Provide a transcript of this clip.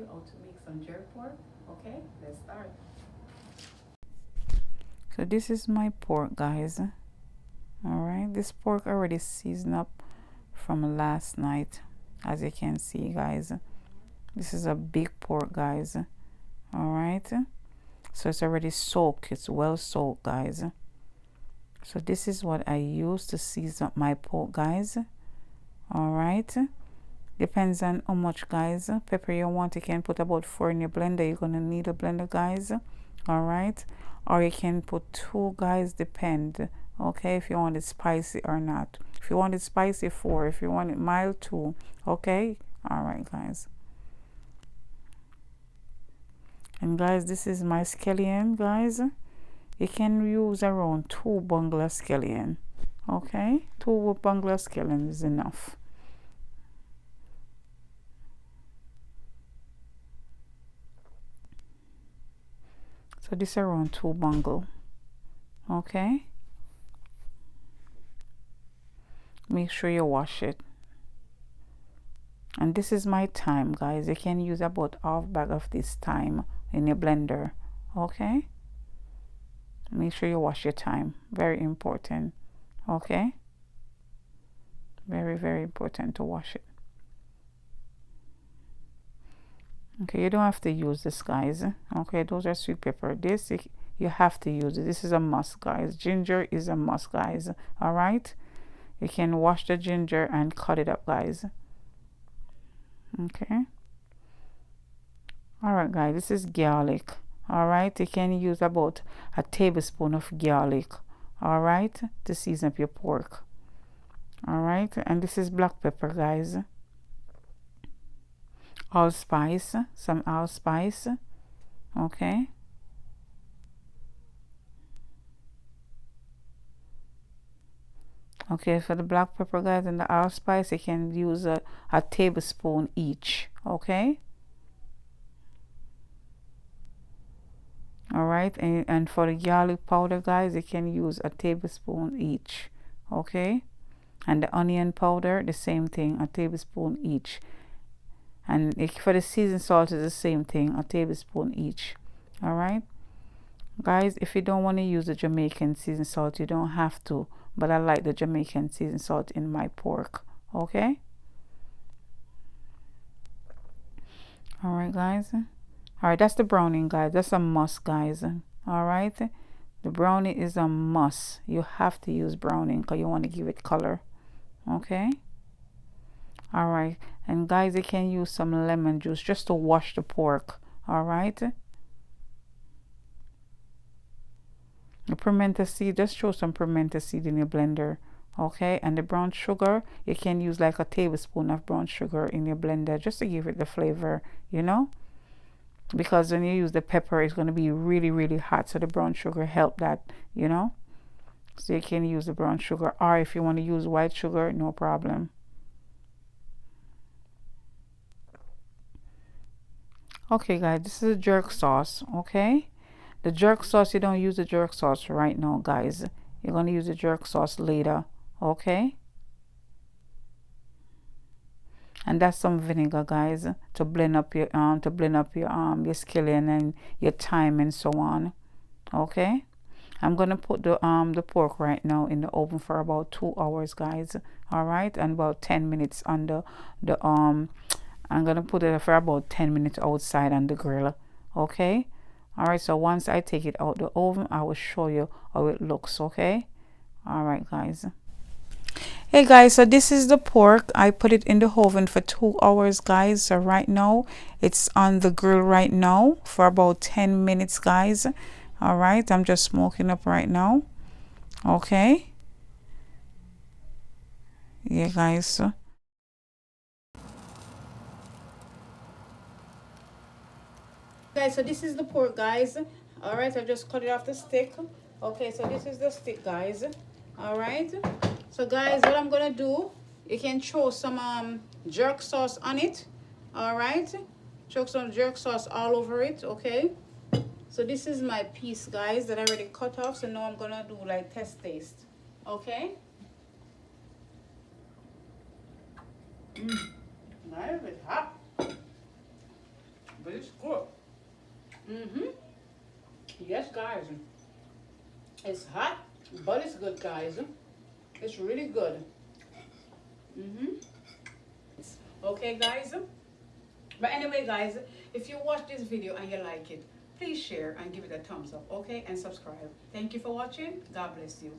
how to make some jerk pork. Okay, let's start. So this is my pork, guys. All right, this pork already seasoned up from last night, as you can see, guys. This is a big pork, guys. All right, so it's already soaked. It's well soaked, guys. So this is what I use to season up my pork, guys. All right, depends on how much, guys, pepper you want. You can put about 4 in your blender. You're gonna need a blender, guys. All right, or you can put 2, guys, depend. Okay, if you want it spicy or not. If you want it spicy, 4. If you want it mild, 2. Okay, all right, guys. And guys, this is my scallion, guys. You can use around 2 bungler scallion. Okay, 2 bungler scallion is enough. So this around 2 bungle. Okay, make sure you wash it. And this is my thyme, guys. You can use about half bag of this thyme in your blender. Okay, make sure you wash your thyme, very important. Okay, very, very important to wash it. Okay, you don't have to use this, guys. Okay, those are sweet pepper. This you have to use it. This is a must, guys. Ginger is a must, guys. All right, you can wash the ginger and cut it up, guys. Okay, all right, guys, this is garlic. All right, you can use about a tablespoon of garlic, all right, to season up your pork. All right, and this is black pepper, guys. Allspice, some allspice. Okay, okay, for the black pepper, guys, and the allspice, you can use a tablespoon each. Okay, all right, and for the garlic powder, guys, you can use a tablespoon each. Okay, and the onion powder, the same thing, a tablespoon each. And for the seasoned salt is the same thing, a tablespoon each. All right, guys, if you don't want to use the Jamaican seasoned salt, you don't have to, but I like the Jamaican seasoned salt in my pork. Okay, all right, guys. All right, that's the browning, guys. That's a must, guys. All right, the browning is a must. You have to use browning because you want to give it color. Okay, all right, and guys, you can use some lemon juice just to wash the pork. All right, the pimento seed, just throw some pimento seed in your blender. Okay, and the brown sugar, you can use like a tablespoon of brown sugar in your blender just to give it the flavor, you know, because when you use the pepper, it's going to be really, really hot, so the brown sugar help that, you know. So you can use the brown sugar, or if you want to use white sugar, no problem. Okay, guys, this is a jerk sauce. Okay, the jerk sauce, you don't use the jerk sauce right now, guys. You're going to use the jerk sauce later. Okay, and that's some vinegar, guys, to blend up your your scallion and your thyme and so on. Okay, I'm gonna put the pork right now in the oven for about 2 hours, guys. All right, and about 10 minutes on the I'm gonna put it for about 10 minutes outside on the grill. Okay, all right, so once I take it out the oven, I will show you how it looks. Okay, all right, guys. Hey guys, so this is the pork. I put it in the oven for 2 hours, guys. So right now it's on the grill right now for about 10 minutes, guys. All right, I'm just smoking up right now. Okay, yeah, guys. Guys, so this is the pork, guys. All right, I just cut it off the stick. Okay, so this is the stick, guys. All right, so guys, what I'm gonna do, you can throw some jerk sauce on it. All right, throw some jerk sauce all over it. Okay, so this is my piece, guys, that I already cut off. So now I'm gonna do like test taste. Okay. Now it's hot. but it's good. Mm-hmm. Yes, guys. It's hot, but it's good, guys. It's really good. Mm-hmm. Okay, guys. But anyway, guys, if you watch this video and you like it, please share and give it a thumbs up, okay? And subscribe. Thank you for watching. God bless you.